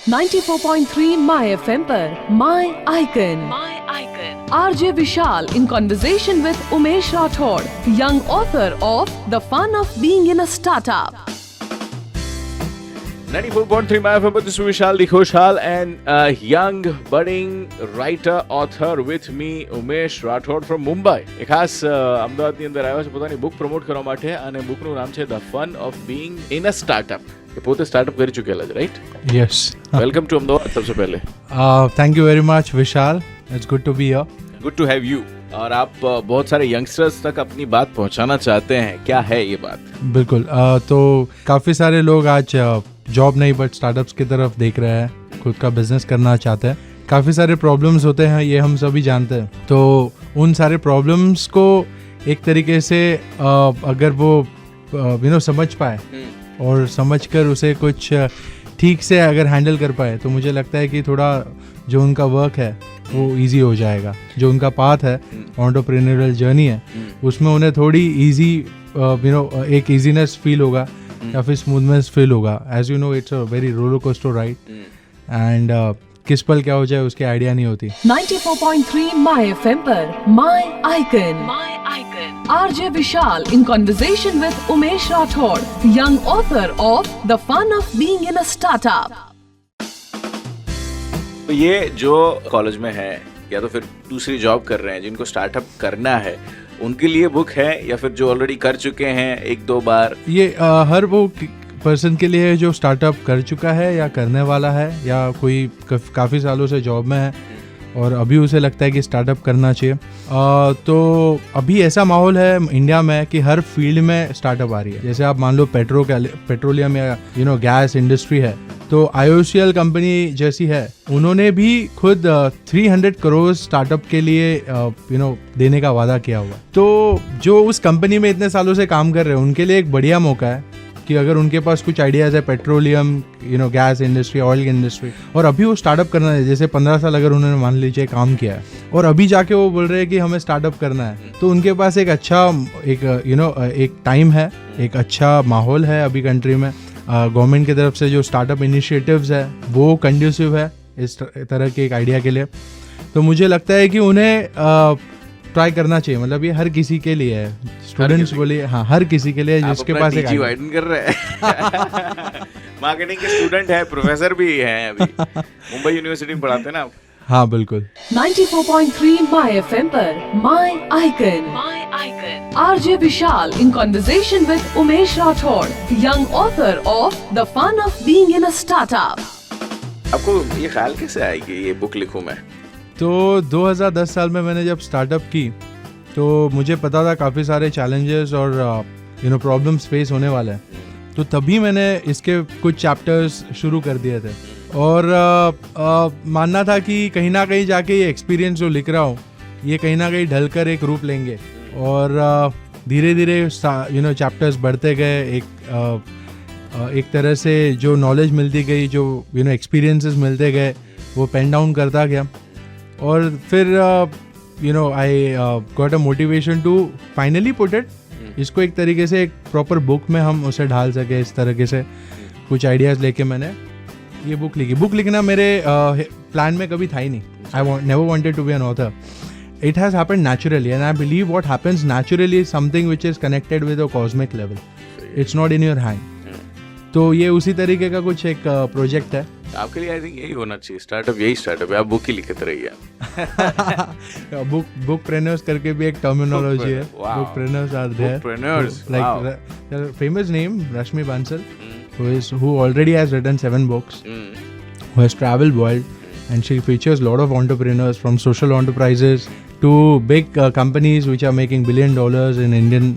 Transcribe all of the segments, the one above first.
94.3 my FM पर my icon RJ Vishal in conversation with Umesh Rathod, young author of The Fun of Being in a Startup. 94.3 My FM, this is Vishal the Khoshal and a young budding writer author with me Umesh Rathod from Mumbai. એક ખાસ અમદાવાદની અંદર આવ્યો છે પોતાની book promote કરવા માટે અને બુકનું નામ છે The Fun of Being in a Startup. એ પોતે સ્ટાર્ટઅપ કરી ચૂકેલા છે, right? Yes. Welcome to Ahmedabad सबसे पहले. Thank you very much Vishal. It's good to be here. Good to have you. और आप बहुत सारे यंगस्टर्स तक अपनी बात पहुंचाना चाहते हैं, क्या है ये बात? बिल्कुल. तो काफ़ी सारे लोग आज जॉब नहीं बट स्टार्टअप्स की तरफ देख रहे हैं, खुद का बिजनेस करना चाहते हैं. काफ़ी सारे प्रॉब्लम्स होते हैं, ये हम सभी जानते हैं. तो उन सारे प्रॉब्लम्स को एक तरीके से अगर वो समझ पाए और समझकर उसे कुछ ठीक से अगर हैंडल कर पाए तो मुझे लगता है कि थोड़ा जो उनका वर्क है वो इजी हो जाएगा. जो उनका पाथ है, एंटरप्रेन्योरियल जर्नी है, उसमें उन्हें थोड़ी इजी एक इजीनेस फील होगा या फिर स्मूथनेस फील होगा. As you know it's a very roller coaster ride and किस पल क्या हो जाए उसकी आइडिया नहीं होती. 94.3 माय एफएम पर my icon RJ Vishal in conversation with Umesh Rathod, young author of The Fun of Being in a Startup. तो ये जो कॉलेज में है या तो फिर दूसरी जॉब कर रहे हैं, जिनको स्टार्टअप करना है, उनके लिए बुक है या फिर जो ऑलरेडी कर चुके हैं एक दो बार? ये हर वो पर्सन के लिए जो स्टार्टअप कर चुका है या करने वाला है या कोई काफ़ी सालों से जॉब में है और अभी उसे लगता है कि स्टार्टअप करना चाहिए. तो अभी ऐसा माहौल है इंडिया में कि हर फील्ड में स्टार्टअप आ रही है. जैसे आप मान लो पेट्रोलियम या गैस इंडस्ट्री है, तो IOCL कंपनी जैसी है, उन्होंने भी खुद 300 करोड़ स्टार्टअप के लिए देने का वादा किया हुआ. तो जो उस कंपनी में इतने सालों से काम कर रहे हैं उनके लिए एक बढ़िया मौका है कि अगर उनके पास कुछ आइडियाज़ है petroleum gas industry, oil industry, और अभी वो स्टार्टअप करना है. जैसे 15 साल अगर उन्होंने मान लीजिए काम किया है और अभी जाके वो बोल रहे हैं कि हमें स्टार्टअप करना है, तो उनके पास एक अच्छा एक टाइम है, एक अच्छा माहौल है अभी कंट्री में. गवर्नमेंट की तरफ से जो स्टार्टअप इनिशिएटिव्स है वो कंड्यूसिव है इस तरह के एक आइडिया के लिए. तो मुझे लगता है कि उन्हें ट्राई करना चाहिए. मतलब ये हर किसी के लिए है. स्टूडेंट्स बोलिए, हाँ, हर किसी के लिए जिसके पास एक वाइडन कर रहे हैं. मार्केटिंग के स्टूडेंट है, प्रोफेसर भी हैं, अभी मुंबई यूनिवर्सिटी में पढ़ाते हैं ना आप? हाँ बिल्कुल. 94.3 माय एफएम पर my icon RJ Vishal in conversation with Umesh Rathod, young author of The Fun of Being in a Startup. आपको ये ख्याल कैसे आया कि ये बुक लिखूं मैं? तो 2010 साल में मैंने जब स्टार्टअप की तो मुझे पता था काफ़ी सारे चैलेंजेस और प्रॉब्लम्स फेस होने वाले हैं. तो तभी मैंने इसके कुछ चैप्टर्स शुरू कर दिए थे और मानना था कि कहीं ना कहीं जाके ये एक्सपीरियंस जो लिख रहा हूँ ये कहीं ना कहीं ढलकर एक रूप लेंगे. और धीरे धीरे चैप्टर्स बढ़ते गए. एक तरह से जो नॉलेज मिलती गई, जो एक्सपीरियंसेस मिलते गए, वो पेन डाउन करता गया. और फिर I got a motivation to finally put it. इसको एक तरीके से एक प्रॉपर बुक में हम उसे ढाल सके. इस तरीके से कुछ आइडियाज़ लेके मैंने ये बुक लिखी. बुक लिखना मेरे प्लान में कभी था ही नहीं. I never wanted to be an author. It has happened naturally and I believe what happens naturally is something which is connected with a cosmic level. It's not in your hand. तो ये उसी तरीके का कुछ एक project है. आपके लिए आई थिंक यही होना चाहिए. स्टार्टअप यही स्टार्टअप है. आप बुक ही लिखते रहिए. बुकप्रेन्योर्स करके भी एक टर्मिनोलॉजी है. Bookpreneurs are there, like famous name Rashmi Bansal who already has written 7 books, who has traveled world, and she features a lot of entrepreneurs from social enterprises to big companies which are making $1 billion in Indian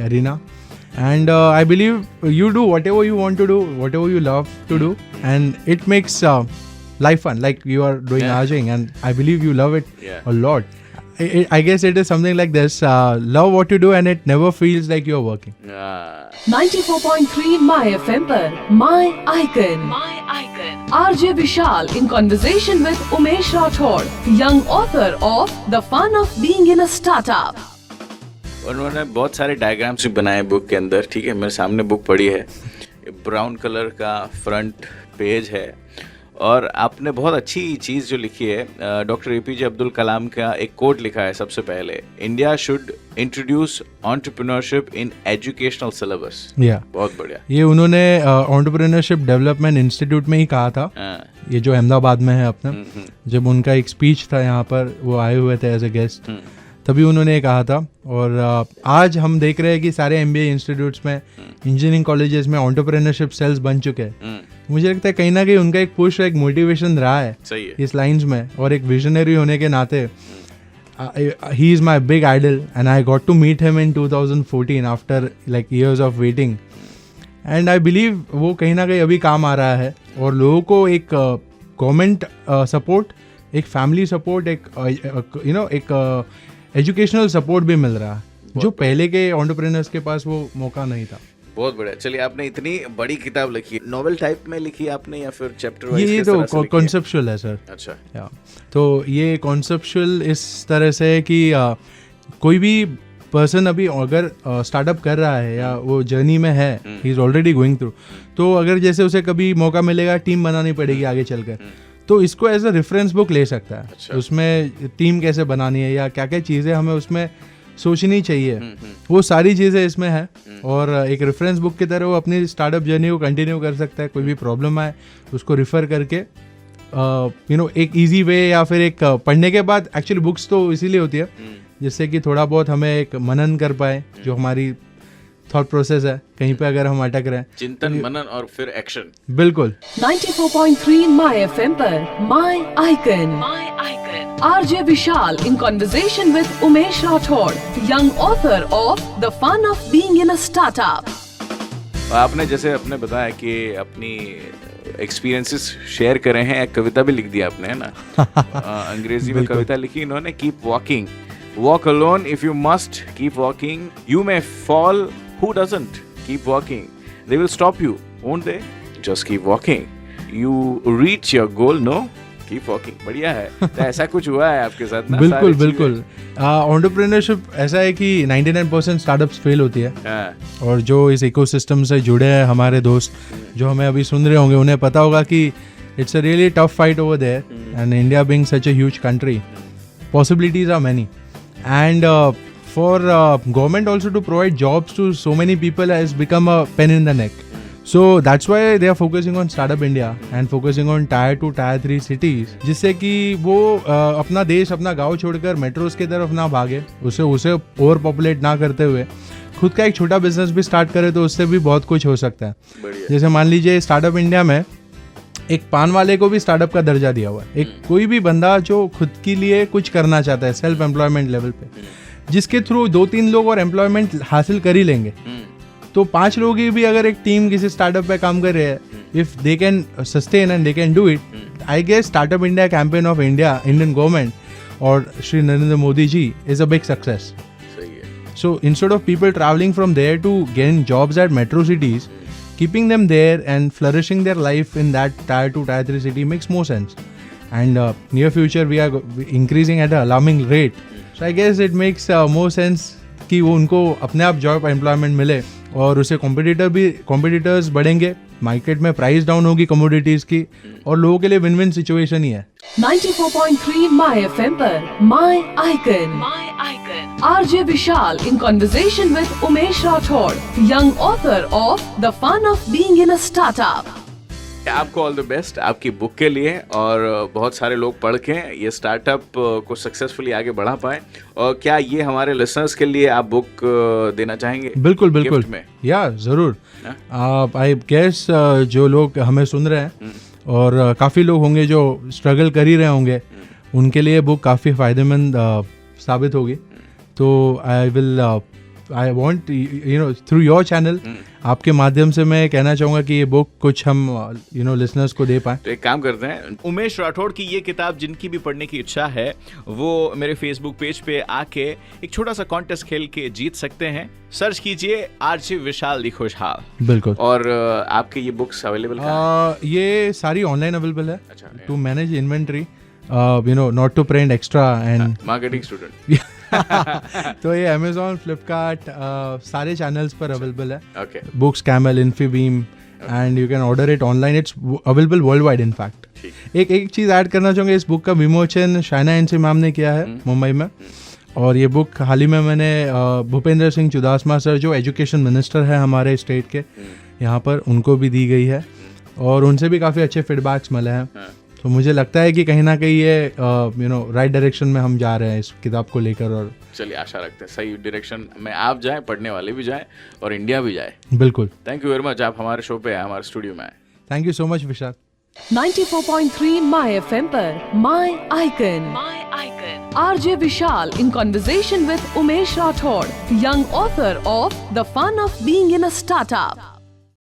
arena. And I believe you do whatever you want to do, whatever you love to do, and it makes life fun. Like you are doing RJing, and I believe you love it a lot. I guess it is something like this. Love what you do and it never feels like you're working. 94.3 my FM पर my icon RJ Vishal in conversation with Umesh Rathod, young author of The Fun of Being in a Startup. उन्होंने बहुत सारे diagrams भी बनाए book के अंदर. ठीक है, मेरे सामने बुक पड़ी है. ब्राउन कलर का फ्रंट पेज है और आपने बहुत अच्छी चीज़ जो लिखी है, डॉक्टर एपीजे अब्दुल कलाम का एक कोट लिखा है सबसे पहले, India should introduce entrepreneurship in educational syllabus. बहुत बढ़िया। ये उन्होंने एंटरप्रेन्योरशिप डेवलपमेंट इंस्टीट्यूट में ही कहा था, ये जो अहमदाबाद में है अपना, जब उनका एक स्पीच था यहाँ पर, वो आए हुए थे एज ए गेस्ट, तभी उन्होंने ये कहा था। और आज हम देख रहे हैं कि सारे MBA इंस्टीट्यूट्स में, इंजीनियरिंग कॉलेजेस में एंटरप्रेन्योरशिप सेल्स बन चुके हैं। मुझे लगता है कहीं ना कहीं उनका एक पुश, एक मोटिवेशन रहा है, सही है, इस लाइंस में। और एक विजनरी होने के नाते ही is my big idol and I got to meet him in 2014 after like years of waiting, and I believe वो कहीं ना कहीं अभी काम आ रहा है। और लोगों को एक गवर्नमेंट सपोर्ट, एक फैमिली सपोर्ट, एक एजुकेशनल सपोर्ट भी मिल रहा है, जो पहले के एंटरप्रेन्योर्स के पास वो मौका नहीं था। बहुत बढ़िया। चलिए, आपने इतनी बड़ी किताब लिखी, नॉवेल टाइप में लिखी आपने या फिर चैप्टर वाइज? ये तो कॉन्सेप्चुअल है सर। अच्छा, या तो ये कॉन्सेप्चुअल इस तरह से है कि कोई भी पर्सन अभी अगर स्टार्टअप कर रहा है या वो जर्नी में है, he is already going through, तो अगर जैसे उसे कभी मौका मिलेगा, टीम बनानी पड़ेगी आगे चलकर, तो इसको एज अ रेफरेंस बुक ले सकता है। अच्छा। उसमें टीम कैसे बनानी है या क्या क्या चीज़ें हमें उसमें सोचनी चाहिए, वो सारी चीज़ें इसमें है। और एक रेफरेंस बुक की तरह वो अपनी स्टार्टअप जर्नी को कंटिन्यू कर सकता है। कोई भी प्रॉब्लम आए उसको रिफ़र करके एक इजी वे, या फिर एक पढ़ने के बाद, एक्चुअली बुक्स तो इसीलिए होती है जिससे कि थोड़ा बहुत हमें एक मनन कर पाए, जो हमारी थॉट प्रोसेस है, कहीं पे अगर हम अटक रहे हैं, चिंतन, मनन और फिर एक्शन। बिल्कुल। 94.3 माय एफएम पर my icon RJ Vishal in conversation with Umesh Rathod, young author of the fun of being in a startup. आपने जैसे अपने बताया कि अपनी एक्सपीरियंसेस शेयर करे हैं, एक कविता भी लिख दी आपने, है ना? अंग्रेजी में कविता लिखी इन्होंने, keep walking, walk alone if you must, keep walking, you may fall, who doesn't? Keep walking. They will stop you, won't they? Just keep walking. You reach your goal, no? Keep walking. बढ़िया है। तो ऐसा कुछ हुआ है आपके साथ ना? बिल्कुल बिल्कुल। एंटरप्रेन्योरशिप ऐसा है कि 99% स्टार्टअप्स फेल होती है। और जो इस इकोसिस्टम से जुड़े हैं हमारे दोस्त, जो हमें अभी सुन रहे होंगे, उन्हें पता होगा कि it's a really tough fight over there, and India being such a huge country, possibilities are many, and for government also to provide jobs to so many people has become a pain in the neck. So that's why they are focusing on Startup India and focusing on Tier 2, Tier 3 cities, जिससे कि वो अपना देश, अपना गांव छोड़कर metros की तरफ ना भागे, उसे ओवर पॉपुलेट ना करते हुए खुद का एक छोटा बिजनेस भी स्टार्ट करे, तो उससे भी बहुत कुछ हो सकता है। जैसे मान लीजिए स्टार्टअप इंडिया में एक पान वाले को भी स्टार्टअप का दर्जा दिया हुआ है। एक कोई भी बंदा जो खुद के लिए कुछ करना चाहता है सेल्फ एम्प्लॉयमेंट लेवल पे, जिसके थ्रू 2-3 लोग और एम्प्लॉयमेंट हासिल कर ही लेंगे, तो 5 लोग ही भी अगर एक टीम किसी स्टार्टअप पे काम कर रहे हैं, if they can sustain and they can do it, I guess startup India campaign of Indian government और Shri Narendra Modi ji is a big success. So instead of people traveling from there to getting jobs at metro cities, keeping them there and flourishing their life in that tier 2, tier 3 city makes more sense. And near future we are increasing at an alarming rate. So I guess it makes more sense कि वो उनको अपने आप job employment मिले और उसे competitors बढ़ेंगे, market में प्राइस डाउन होगी कमोडिटीज की, और लोगों के लिए विन विन सिचुएशन ही है. 94.3 माय एफएम पर my icon RJ Vishal in conversation with Umesh Rathod, young author of the fun of being in a startup. आपको ऑल द बेस्ट आपकी बुक के लिए, और बहुत सारे लोग पढ़ के ये स्टार्टअप को सक्सेसफुली आगे बढ़ा पाए. और क्या ये हमारे लिसनर्स के लिए आप बुक देना चाहेंगे? बिल्कुल बिल्कुल, या जरूर. आई गेस जो लोग हमें सुन रहे हैं और काफ़ी लोग होंगे जो स्ट्रगल कर ही रहे होंगे, उनके लिए बुक काफ़ी फ़ायदेमंद साबित होगी. तो I want through your channel, आपके माध्यम से मैं कहना चाहूँगा कि ये बुक कुछ हम लिसनर्स को दे पाए. तो एक काम करते हैं, उमेश राठौड़ की ये किताब जिनकी भी पढ़ने की इच्छा है वो मेरे फेसबुक पेज पे आके एक छोटा सा कॉन्टेस्ट खेल के जीत सकते हैं. सर्च कीजिए आरजे विशाल दी खुशहाल. बिल्कुल. और आपके ये बुक्स अवेलेबल ये सारी ऑनलाइन अवेलेबल है. To manage inventory, not to print extra and marketing student. तो ये अमेजोन, फ्लिपकार्ट, सारे चैनल्स पर अवेलेबल है. ओके. बुक्स, कैमल, Infibeam, and you can order it online. It's available worldwide in fact. एक चीज़ ऐड करना चाहूँगा, इस बुक का विमोचन शाइना एनसी मैम ने किया है मुंबई में, और ये बुक हाल ही में मैंने भूपेंद्र सिंह चुदासमा सर जो एजुकेशन मिनिस्टर है हमारे स्टेट के यहाँ पर, उनको भी दी गई है और उनसे भी काफ़ी अच्छे फीडबैक्स मिले हैं। तो मुझे लगता है कि कहीं ना कहीं ये राइट डायरेक्शन में हम जा रहे हैं इस किताब को लेकर, और चलिए आशा रखते हैं सही डायरेक्शन में आप जाएं, पढ़ने वाले भी जाएं और इंडिया भी जाए। बिल्कुल। थैंक यू वेरी मच, आप हमारे शो पे आए, हमारे स्टूडियो में आए। Thank you so much Vishal. 94.3 My FM पर My Icon. RJ Vishal in conversation with Umesh Rathod, young author of The Fun of Being in a Startup.